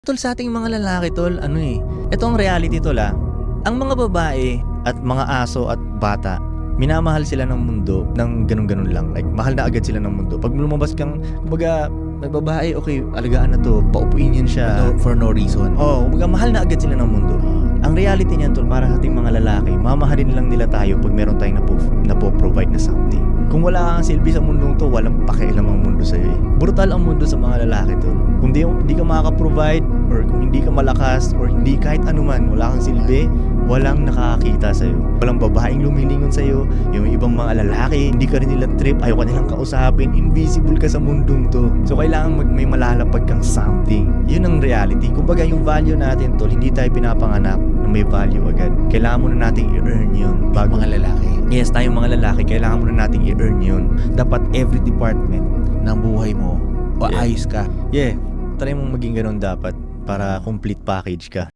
Tol, sa ating mga lalaki tol, ito ang reality tol Ang mga babae at mga aso at bata, minamahal sila ng mundo ng ganun-ganun lang. Like, mahal na agad sila ng mundo. Pag lumabas kang, kumbaga, may babae, okay, alagaan na to, paupuin yan siya. For no reason. Kumbaga, mahal na agad sila ng mundo. Ang reality niyan tol, para sa ating mga lalaki, mamahalin lang nila tayo pag meron tayong napo-provide na something. Kung wala kang silbi sa mundong to, walang pakialam ang mundo sa'yo Brutal ang mundo sa mga lalaki tol. Kung hindi ka makaka-provide, or kung hindi ka malakas, or hindi kahit anuman, wala kang silbi, walang nakakakita sa'yo. Walang babaeng lumilingon sa'yo. Yung ibang mga lalaki, hindi ka rin nila trip, ayaw ka nilang kausapin, invisible ka sa mundong to. So kailangan may malalapag kang something. Yun ang reality. Kumbaga yung value natin tol, hindi tayo pinapanganak na may value agad. Kailangan muna nating i-earn yun. Mga lalaki. Yes, tayong mga lalaki, kailangan muna nating i-earn yun. Dapat every department ng buhay mo, ayos ka. Yeah, try mong maging ganun dapat para complete package ka.